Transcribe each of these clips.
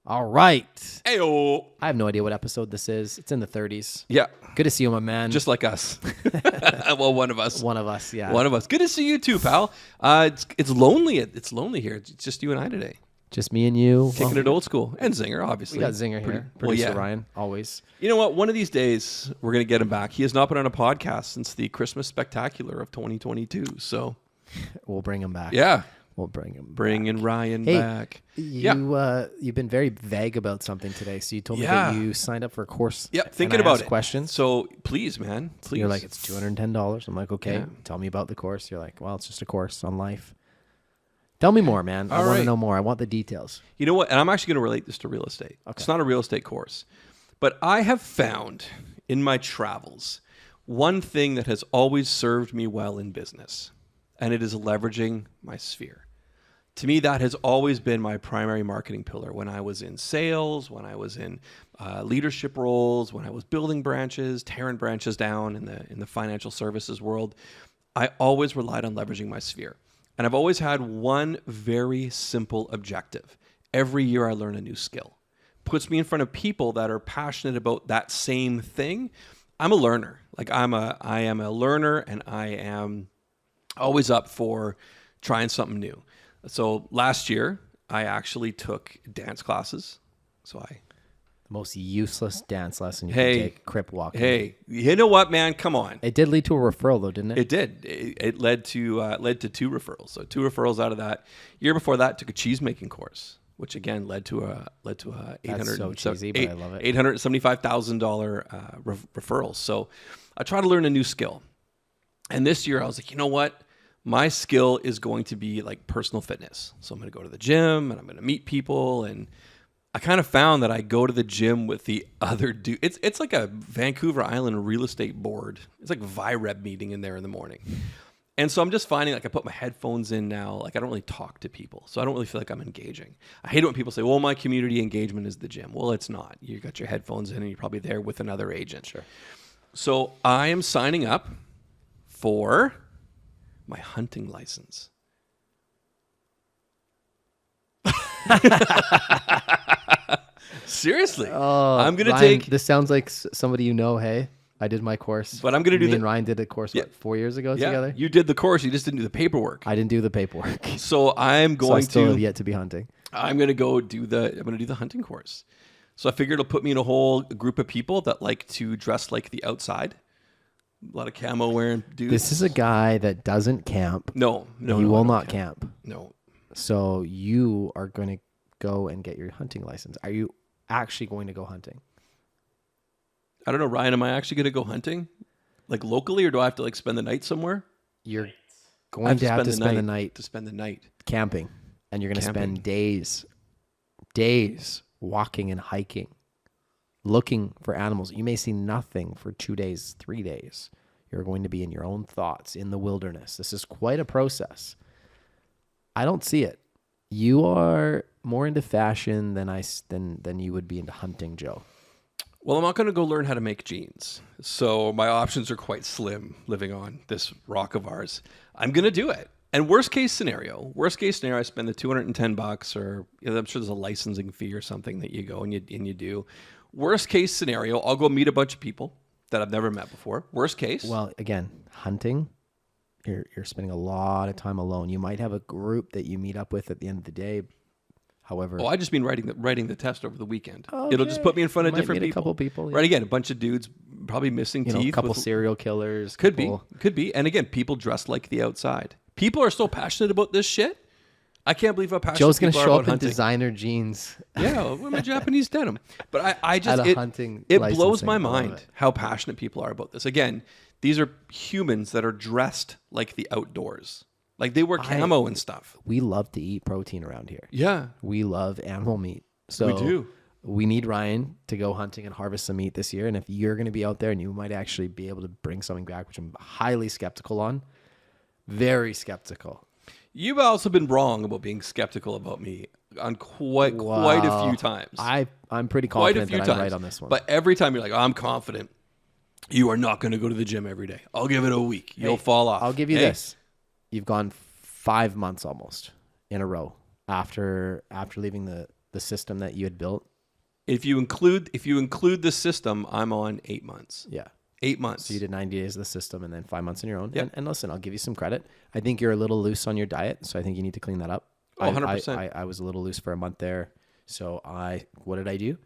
All right. Ayo. I have no idea what episode this is. It's in the 30s. Yeah. Good to see you, my man. Just like us. Well, one of us. One of us, yeah. One of us. Good to see you too, pal. It's lonely. It's lonely here. It's just you and I today. Just me and you. Kicking it old school. And Zinger, obviously. We got Zinger here. Producer Ryan, always. You know what? One of these days, we're going to get him back. He has not been on a podcast since the Christmas Spectacular of 2022. So we'll bring him back. Yeah. We'll bring him Bringing Ryan Hey, back. You've been very vague about something today. So you told me that you signed up for a course. Yeah, and thinking I about asked it. questions. So please, man. Please. You're like, it's $210. I'm like, okay, Yeah. tell me about the course. You're like, well, it's just a course on life. Tell me more, man. I want to know more. I want the details. You know what? And I'm actually going to relate this to real estate. Okay. It's not a real estate course. But I have found in my travels one thing that has always served me well in business, and it is leveraging my sphere. To me, that has always been my primary marketing pillar. When I was in sales, when I was in leadership roles, when I was building branches, tearing branches down in the financial services world, I always relied on leveraging my sphere. And I've always had one very simple objective. Every year I learn a new skill. Puts me in front of people that are passionate about that same thing. I'm a learner. Like I am a learner, and I am always up for trying something new. So last year I actually took dance classes. The most useless dance lesson you can take, crip walking. Hey, you know what, man? Come on. It did lead to a referral, though, didn't it? It did. It led to 2 referrals. So 2 referrals out of that. Year before that, took a cheese making course, which again led to a That's so cheesy, but I love it. $875,000 referral. So I try to learn a new skill. And this year I was like, you know what? My skill is going to be like personal fitness. So I'm going to go to the gym and I'm going to meet people. And I kind of found that I go to the gym with the other dude. It's like a Vancouver Island real estate board. It's like VIREB meeting in there in the morning. And so I'm just finding like I put my headphones in now. Like I don't really talk to people. So I don't really feel like I'm engaging. I hate it when people say, well, my community engagement is the gym. Well, it's not. You got your headphones in and you're probably there with another agent. Sure. So I am signing up for my hunting license. Seriously. I'm going to take... This sounds like somebody you know, hey? I did my course. But I'm going to do Me and Ryan did a course, 4 years ago together? You did the course. You just didn't do the paperwork. I didn't do the paperwork. So I'm going I still have yet to be hunting. I'm going to go do the hunting course. So I figured it'll put me in a whole group of people that like to dress like the outside. A lot of camo wearing dudes. This is a guy that doesn't camp. No. He will not camp. No. So you are going to go and get your hunting license. Are you actually going to go hunting? I don't know, Ryan, am I actually going to go hunting? Like locally, or do I have to like spend the night somewhere? You're going to have to spend the night. To spend the night. Camping. And you're going to spend days walking and hiking, looking for animals. You may see nothing for 2 days, 3 days. You're going to be in your own thoughts in the wilderness. This is quite a process. I don't see it. You are more into fashion than you would be into hunting, Joe. Well, I'm not going to go learn how to make jeans. So my options are quite slim living on this rock of ours. I'm going to do it. And worst case scenario, I spend the $210 or I'm sure there's a licensing fee or something that you go and you do. Worst case scenario, I'll go meet a bunch of people that I've never met before. Worst case. Well, again, hunting, you're spending a lot of time alone. You might have a group that you meet up with at the end of the day. However, I just mean writing the test over the weekend. Okay. It'll just put me in front of different people. A couple people, yeah. Right, again, a bunch of dudes probably missing teeth. A couple serial killers. Could be. And again, people dressed like the outside. People are so passionate about this shit. I can't believe how passionate Joe's going to people are show about up in hunting. designer jeans. Yeah, with my Japanese denim. But I just, hunting it blows my licensing. mind how passionate people are about this. Again, these are humans that are dressed like the outdoors. Like they wear camo and stuff. We love to eat protein around here. Yeah. We love animal meat. So we do. We need Ryan to go hunting and harvest some meat this year. And if you're going to be out there and you might actually be able to bring something back, which I'm highly skeptical on, very skeptical. You've also been wrong about being skeptical about me on quite a few times. I'm pretty confident that I'm right on this one. But every time you're like, I'm confident. You are not going to go to the gym every day. I'll give it a week. You'll fall off. I'll give you this. You've gone 5 months almost in a row after leaving the the system that you had built? If you include the system, I'm on 8 months. Yeah. 8 months. So you did 90 days of the system and then 5 months on your own. Yep. And listen, I'll give you some credit. I think you're a little loose on your diet, so I think you need to clean that up. Oh, 100%. I was a little loose for a month there. So what did I do?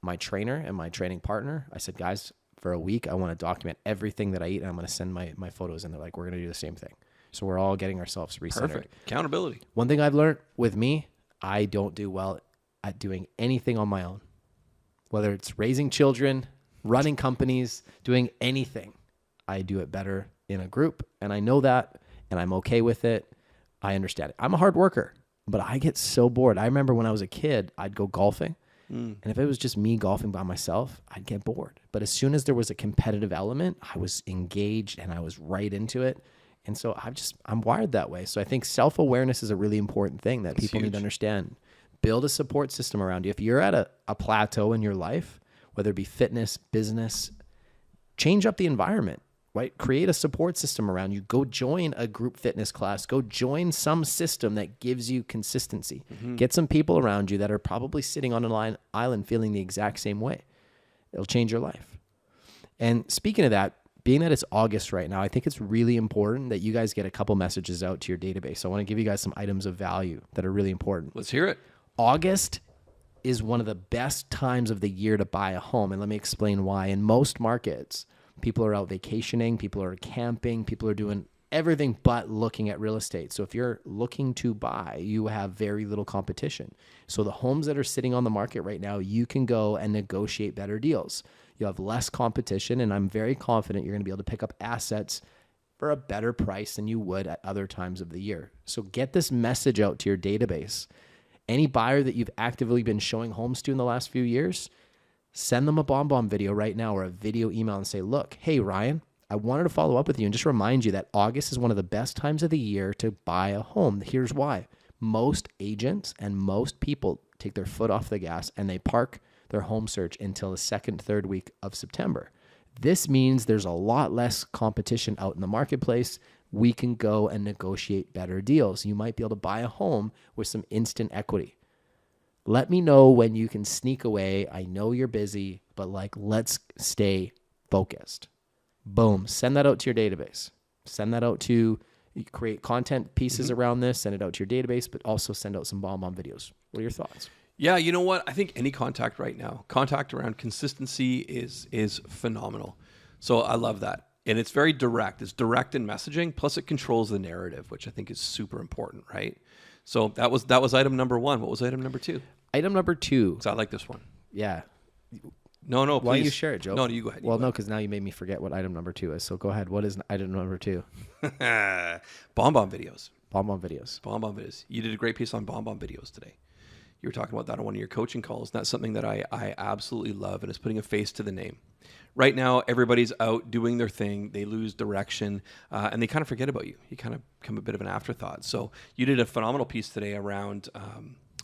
My trainer and my training partner, I said, guys, for a week, I want to document everything that I eat, and I'm going to send my photos. And they're like, we're going to do the same thing. So we're all getting ourselves recentered. Perfect. Accountability. One thing I've learned with me, I don't do well at doing anything on my own. Whether it's raising children, running companies, doing anything, I do it better in a group. And I know that, and I'm okay with it. I understand it. I'm a hard worker, but I get so bored. I remember when I was a kid, I'd go golfing. And if it was just me golfing by myself, I'd get bored. But as soon as there was a competitive element, I was engaged and I was right into it. And so I'm wired that way. So I think self-awareness is a really important thing that people need to understand. Build a support system around you. If you're at a plateau in your life, whether it be fitness, business, change up the environment, right? Create a support system around you. Go join a group fitness class. Go join some system that gives you consistency. Get some people around you that are probably sitting on an island feeling the exact same way. It'll change your life. And speaking of that, being that it's August right now, I think it's really important that you guys get a couple messages out to your database. So I want to give you guys some items of value that are really important. Let's hear it. August is one of the best times of the year to buy a home. And let me explain why. In most markets, people are out vacationing, people are camping, people are doing everything but looking at real estate. So if you're looking to buy, you have very little competition. So the homes that are sitting on the market right now, you can go and negotiate better deals. You have less competition, and I'm very confident you're going to be able to pick up assets for a better price than you would at other times of the year. So get this message out to your database. Any buyer that you've actively been showing homes to in the last few years, send them a BombBomb video right now or a video email and say, look, hey, Ryan, I wanted to follow up with you and just remind you that August is one of the best times of the year to buy a home. Here's why. Most agents and most people take their foot off the gas and they park their home search until the second, third week of September. This means there's a lot less competition out in the marketplace. We can go and negotiate better deals. You might be able to buy a home with some instant equity. Let me know when you can sneak away. I know you're busy, but let's stay focused. Boom. Send that out to your database. Send that out to create content pieces around this, send it out to your database, but also send out some BombBomb videos. What are your thoughts? Yeah, you know what? I think any contact right now, contact around consistency is phenomenal. So I love that. And it's very direct. It's direct in messaging, plus it controls the narrative, which I think is super important, right? So that was item number one. What was item number two? Item number two. Because I like this one. Yeah. No, please. Why don't you share it, Joe? No, you go ahead. Well, no, because now you made me forget what item number two is. So go ahead. What is item number two? BombBomb videos. BombBomb videos. BombBomb videos. You did a great piece on BombBomb videos today. You were talking about that on one of your coaching calls. That's something that I absolutely love, and it's putting a face to the name. Right now, everybody's out doing their thing. They lose direction, and they kind of forget about you. You kind of become a bit of an afterthought. So you did a phenomenal piece today around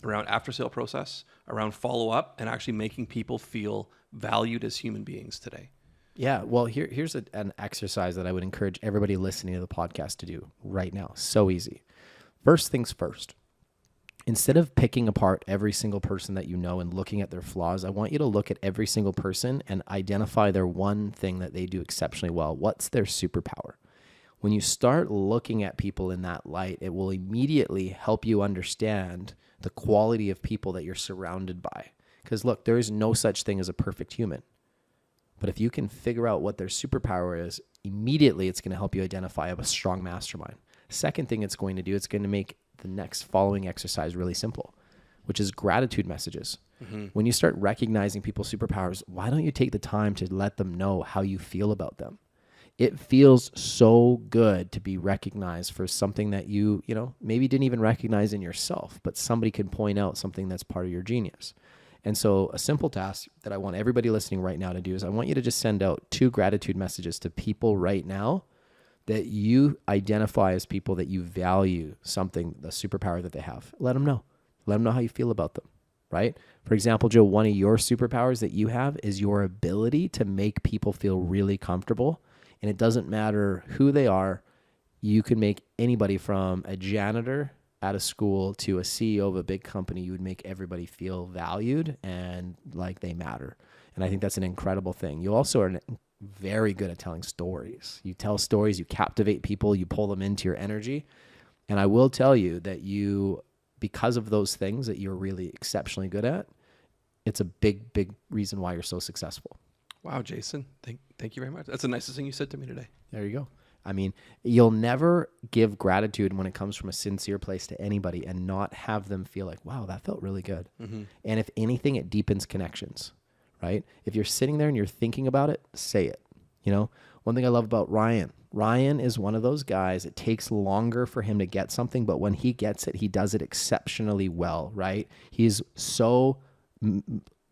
after-sale process, around follow-up, and actually making people feel valued as human beings today. Yeah, well, here's an exercise that I would encourage everybody listening to the podcast to do right now. So easy. First things first. Instead of picking apart every single person that you know and looking at their flaws, I want you to look at every single person and identify their one thing that they do exceptionally well. What's their superpower? When you start looking at people in that light, it will immediately help you understand the quality of people that you're surrounded by. Because look, there is no such thing as a perfect human. But if you can figure out what their superpower is, immediately it's going to help you identify a strong mastermind. Second thing it's going to do, it's going to make the next following exercise really simple, which is gratitude messages. When you start recognizing people's superpowers, why don't you take the time to let them know how you feel about them? It feels so good to be recognized for something that you maybe didn't even recognize in yourself, but somebody can point out something that's part of your genius. And so a simple task that I want everybody listening right now to do is I want you to just send out 2 gratitude messages to people right now that you identify as people that you value something, the superpower that they have. Let them know. Let them know how you feel about them, right? For example, Joe, one of your superpowers that you have is your ability to make people feel really comfortable. And it doesn't matter who they are. You can make anybody from a janitor at a school to a CEO of a big company, you would make everybody feel valued and like they matter. And I think that's an incredible thing. You also are very good at telling stories. You tell stories, you captivate people, you pull them into your energy. And I will tell you that you, because of those things that you're really exceptionally good at, it's a big, big reason why you're so successful. Wow, Jason. Thank you very much. That's the nicest thing you said to me today. There you go. I mean, you'll never give gratitude when it comes from a sincere place to anybody and not have them feel like, wow, that felt really good. Mm-hmm. And if anything, it deepens connections, right? If you're sitting there and you're thinking about it, say it. You know, one thing I love about Ryan is one of those guys, it takes longer for him to get something, but when he gets it, he does it exceptionally well, right? He's so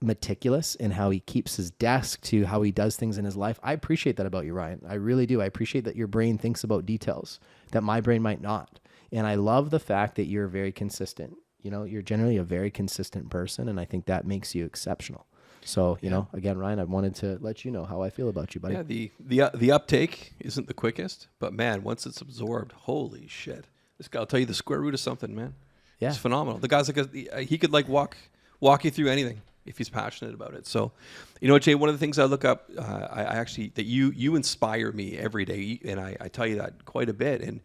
meticulous in how he keeps his desk, to how he does things in his life. I appreciate that about you, Ryan. I really do. I appreciate that your brain thinks about details that my brain might not. And I love the fact that you're very consistent. You know, you're generally a very consistent person, and I think that makes you exceptional. So, you know, again, Ryan, I wanted to let you know how I feel about you, buddy. Yeah, the uptake isn't the quickest, but man, once it's absorbed, holy shit. This guy will tell you the square root of something, man. Yeah. It's phenomenal. The guy's like, he could like walk you through anything if he's passionate about it. So, you know, Jay, one of the things I look up, I actually, that you inspire me every day, and I tell you that quite a bit. And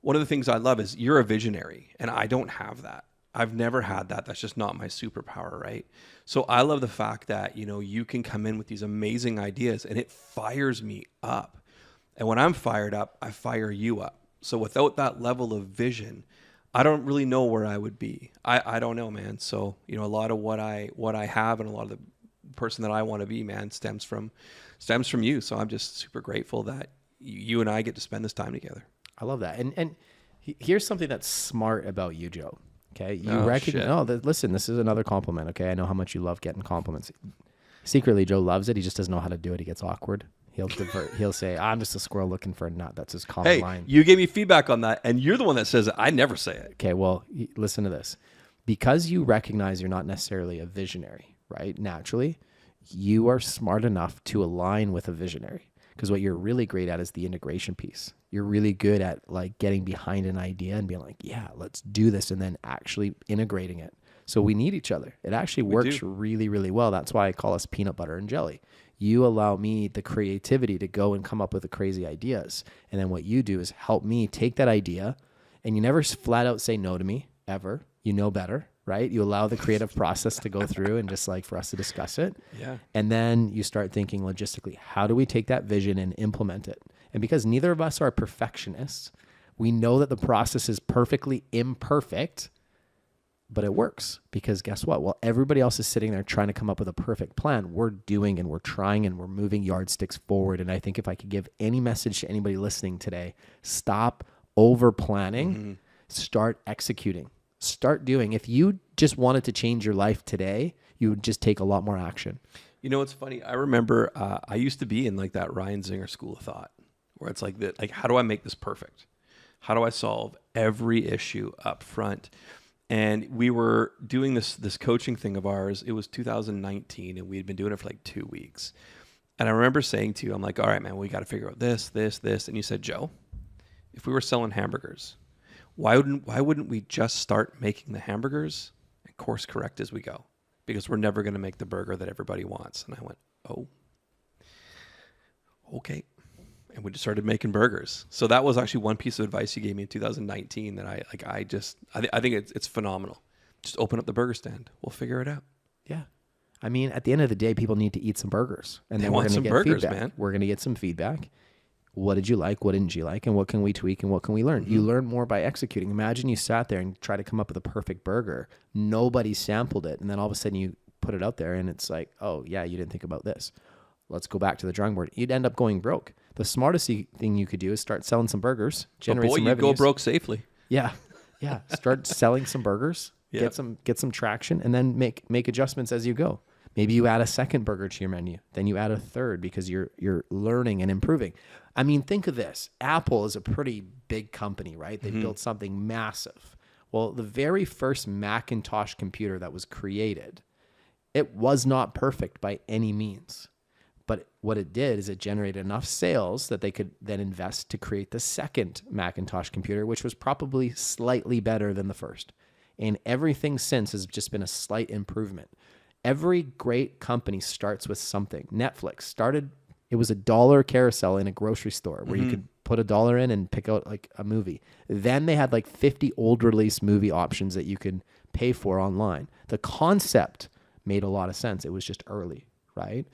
one of the things I love is you're a visionary, and I don't have that. I've never had that. That's just not my superpower, right? So I love the fact that, you know, you can come in with these amazing ideas and it fires me up. And when I'm fired up, I fire you up. So without that level of vision, I don't really know where I would be. I don't know, man. So, you know, a lot of what I have and a lot of the person that I want to be, man, stems from you. So I'm just super grateful that you and I get to spend this time together. I love that. And here's something that's smart about you, Joe. Okay, you recognize. Oh, listen, this is another compliment. Okay, I know how much you love getting compliments. Secretly, Joe loves it. He just doesn't know how to do it. He gets awkward. He'll divert. He'll say, "I'm just a squirrel looking for a nut." That's his common line. You gave me feedback on that, and you're the one that says it. I never say it. Okay, well, listen to this. Because you recognize you're not necessarily a visionary, right? Naturally, you are smart enough to align with a visionary. Because what you're really great at is the integration piece. You're really good at like getting behind an idea and being like, yeah, let's do this, and then actually integrating it. So we need each other. It actually works really, really well. That's why I call us peanut butter and jelly. You allow me the creativity to go and come up with the crazy ideas. And then what you do is help me take that idea, and you never flat out say no to me, ever. You know better, right? You allow the creative process to go through and just like for us to discuss it. Yeah. And then you start thinking logistically, how do we take that vision and implement it? And because neither of us are perfectionists, we know that the process is perfectly imperfect, but it works. Because guess what? While everybody else is sitting there trying to come up with a perfect plan, we're doing and we're trying and we're moving yardsticks forward. And I think if I could give any message to anybody listening today, stop over planning, start executing. Start doing. If you just wanted to change your life today, you would just take a lot more action. You know, it's funny. I remember I used to be in like that Ryan Zinger school of thought where it's like that, like, how do I make this perfect? How do I solve every issue up front? And we were doing this coaching thing of ours. It was 2019 and we had been doing it for like 2 weeks. And I remember saying to you, I'm like, all right, man, we got to figure out this. And you said, Joe, if we were selling hamburgers, why wouldn't we just start making the hamburgers and course correct as we go? Because we're never going to make the burger that everybody wants. And I went, oh, okay. And we just started making burgers. So that was actually one piece of advice you gave me in 2019 that I think it's phenomenal. Just open up the burger stand. We'll figure it out. Yeah. I mean, at the end of the day, people need to eat some burgers. And then we're going to get feedback. Man. We're going to get some feedback. What did you like? What didn't you like? And what can we tweak? And what can we learn? Mm-hmm. You learn more by executing. Imagine you sat there and tried to come up with a perfect burger. Nobody sampled it. And then all of a sudden you put it out there and it's like, oh yeah, you didn't think about this. Let's go back to the drawing board. You'd end up going broke. The smartest thing you could do is start selling some burgers, generate some revenues. You'd go broke safely. Yeah. Yeah. Start selling some burgers, get some traction, and then make adjustments as you go. Maybe you add a second burger to your menu. Then you add a third because you're learning and improving. I mean, think of this. Apple is a pretty big company, right? They built something massive. Well, the very first Macintosh computer that was created, it was not perfect by any means. But what it did is it generated enough sales that they could then invest to create the second Macintosh computer, which was probably slightly better than the first. And everything since has just been a slight improvement. Every great company starts with something. Netflix started, it was $1 carousel in a grocery store where you could put $1 in and pick out like a movie. Then they had like 50 old release movie options that you could pay for online. The concept made a lot of sense. It was just early, right?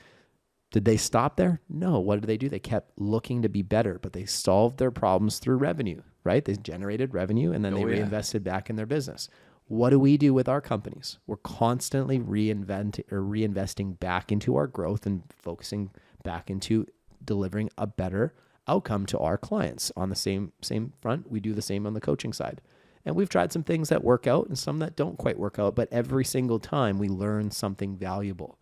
Did they stop there? No. What did they do? They kept looking to be better, but they solved their problems through revenue, right? They generated revenue and then they reinvested back in their business. What do we do with our companies? We're constantly reinvesting back into our growth and focusing back into delivering a better outcome to our clients. On the same front, we do the same on the coaching side. And we've tried some things that work out and some that don't quite work out, but every single time we learn something valuable.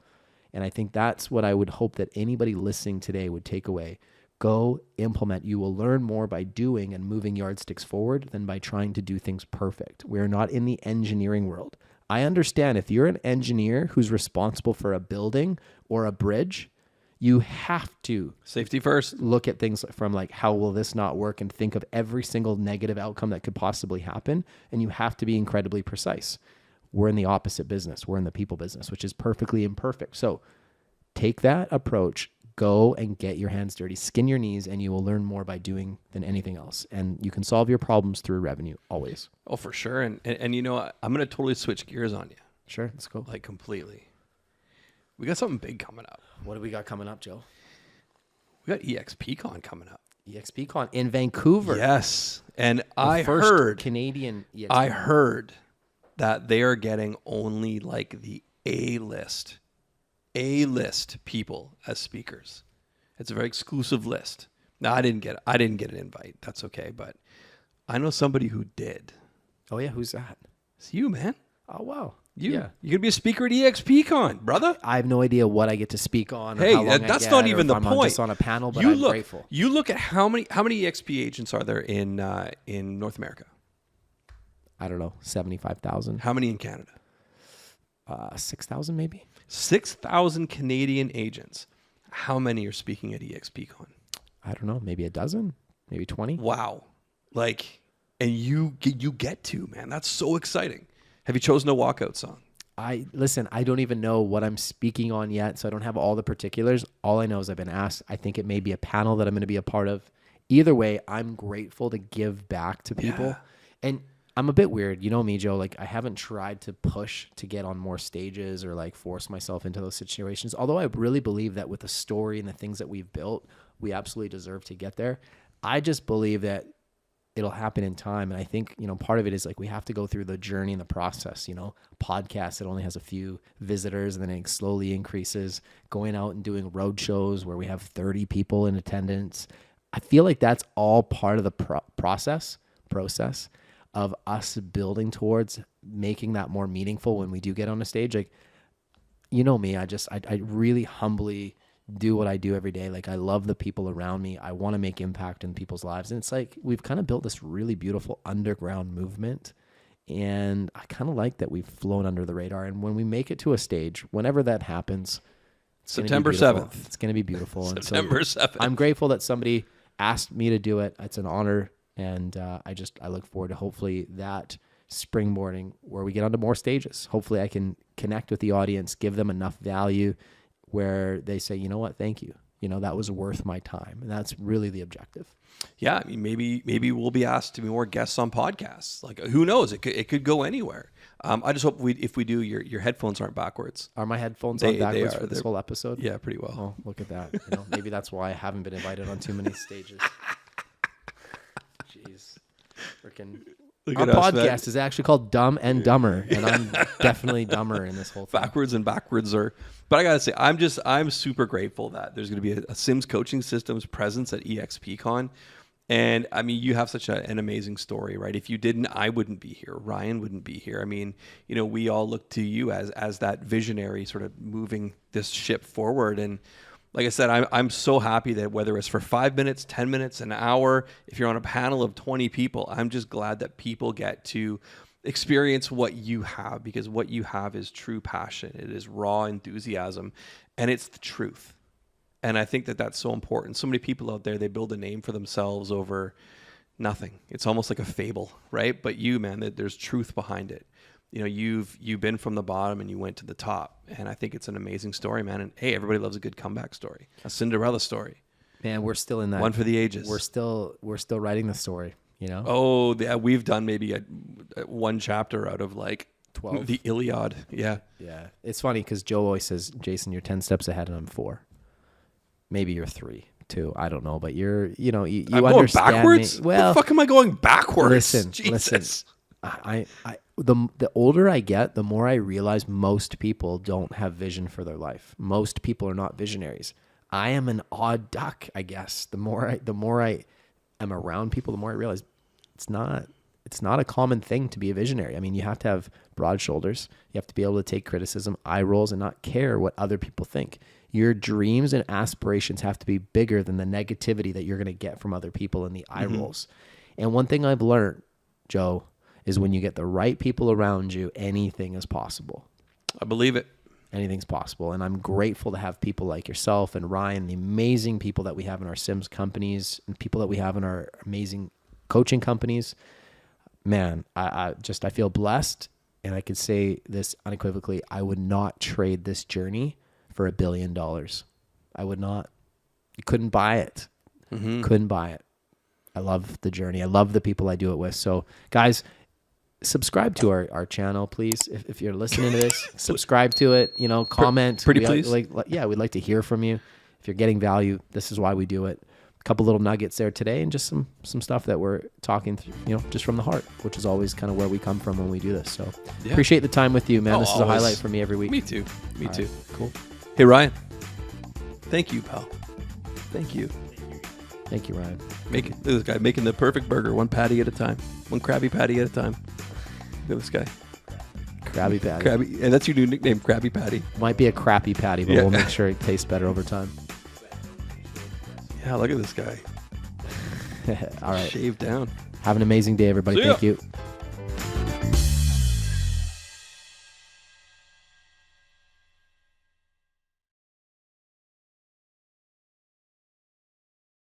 And I think that's what I would hope that anybody listening today would take away. Go implement. You will learn more by doing and moving yardsticks forward than by trying to do things perfect. We're not in the engineering world. I understand if you're an engineer who's responsible for a building or a bridge, you have to safety first. Look at things from like, how will this not work, and think of every single negative outcome that could possibly happen. And you have to be incredibly precise. We're in the opposite business. We're in the people business, which is perfectly imperfect. So take that approach, go and get your hands dirty, skin your knees, and you will learn more by doing than anything else. And you can solve your problems through revenue always. Oh, for sure. And you know, I'm going to totally switch gears on you. Sure. Let's go. Like completely. We got something big coming up. What do we got coming up, Joe? We got Exp Con coming up. Exp Con in Vancouver. Yes. And I heard Canadian EXP. I heard that they are getting only like the A-list people as speakers. It's a very exclusive list. Now I didn't get an invite. That's okay, but I know somebody who did. Oh yeah, who's that? It's you, man. Oh wow. You're gonna be a speaker at Exp Con, brother. I have no idea what I get to speak on. Hey, or how long that's I get, not even the I'm point. Just on a panel, but I'm grateful. You look at how many EXP agents are there in North America? I don't know, 75,000. How many in Canada? 6,000 maybe. 6,000 Canadian agents. How many are speaking at Exp Con? I don't know, maybe a dozen, maybe 20. Wow, like, and you get to, man. That's so exciting. Have you chosen a walkout song? I don't even know what I'm speaking on yet, so I don't have all the particulars. All I know is I've been asked. I think it may be a panel that I'm going to be a part of. Either way, I'm grateful to give back to people. Yeah. And I'm a bit weird. You know me, Joe. Like, I haven't tried to push to get on more stages or like force myself into those situations. Although I really believe that with the story and the things that we've built, we absolutely deserve to get there. I just believe that it'll happen in time. And I think, part of it is like, we have to go through the journey and the process, podcast that only has a few visitors and then it slowly increases, going out and doing road shows where we have 30 people in attendance. I feel like that's all part of the process of us building towards making that more meaningful when we do get on a stage. Like, you know me, I really humbly do what I do every day. Like, I love the people around me. I want to make impact in people's lives. And it's like, we've kind of built this really beautiful underground movement. And I kind of like that we've flown under the radar. And when we make it to a stage, whenever that happens, September 7th. It's going to be beautiful. September 7th. I'm grateful that somebody asked me to do it. It's an honor. And I look forward to hopefully that springboarding where we get onto more stages. Hopefully I can connect with the audience, give them enough value where they say, you know what, thank you. That was worth my time. And that's really the objective. Yeah. I mean, maybe we'll be asked to be more guests on podcasts. Like, who knows? It could go anywhere. I just hope if we do, your headphones aren't backwards. Are my headphones on backwards for this whole episode? Yeah, pretty well. Oh, look at that. Maybe that's why I haven't been invited on too many stages. Jeez. Freaking. Our podcast is actually called Dumb and Dumber, and I'm definitely dumber in this whole thing. Backwards are. But I gotta say, I'm super grateful that there's gonna be a Sims Coaching Systems presence at Exp Con, and I mean, you have such an amazing story, right? If you didn't, I wouldn't be here. Ryan wouldn't be here. I mean, we all look to you as that visionary, sort of moving this ship forward. And like I said, I'm so happy that whether it's for 5 minutes, 10 minutes, an hour, if you're on a panel of 20 people, I'm just glad that people get to experience what you have, because what you have is true passion. It is raw enthusiasm, and it's the truth. And I think that that's so important. So many people out there, they build a name for themselves over nothing. It's almost like a fable, right? But you, man, there's truth behind it. You know, you've been from the bottom and you went to the top. And I think it's an amazing story, man. And hey, everybody loves a good comeback story, a Cinderella story. Man, we're still in that. One for the ages. We're still writing the story, you know? Oh, yeah, we've done maybe one chapter out of like 12. The Iliad. Yeah. Yeah. It's funny because Joe always says, Jason, you're 10 steps ahead and I'm 4. Maybe you're 3, 2. I don't know. But you're, you know, you I'm understand going backwards? me. Well, the fuck am I going backwards? Listen. The older I get, the more I realize most people don't have vision for their life. Most people are not visionaries. I am an odd duck, I guess. The more I am around people, the more I realize it's not a common thing to be a visionary. I mean, you have to have broad shoulders. You have to be able to take criticism, eye rolls, and not care what other people think. Your dreams and aspirations have to be bigger than the negativity that you're going to get from other people and the eye rolls. And one thing I've learned, Joe, is when you get the right people around you, anything is possible. I believe it. Anything's possible. And I'm grateful to have people like yourself and Ryan, the amazing people that we have in our Sims companies and people that we have in our amazing coaching companies. Man, I feel blessed, and I could say this unequivocally. I would not trade this journey for $1 billion. I would not. You couldn't buy it. Couldn't buy it. I love the journey. I love the people I do it with. So guys, subscribe to our channel, please. If you're listening to this, subscribe to it, you know, comment. Please. We'd like to hear from you. If you're getting value, this is why we do it. A couple little nuggets there today, and just some stuff that we're talking through, you know, just from the heart, which is always kind of where we come from when we do this. So appreciate the time with you, man. This is a highlight for me every week. Me too. Me too. Cool. Hey, Ryan. Thank you, pal. Thank you. Thank you, Ryan. This guy making the perfect burger, one patty at a time, one Krabby Patty at a time. Look at this guy. Krabby Patty. And that's your new nickname, Krabby Patty. Might be a crappy patty, but we'll make sure it tastes better over time. Yeah, look at this guy. All right. Shaved down. Have an amazing day, everybody. See ya. Thank you.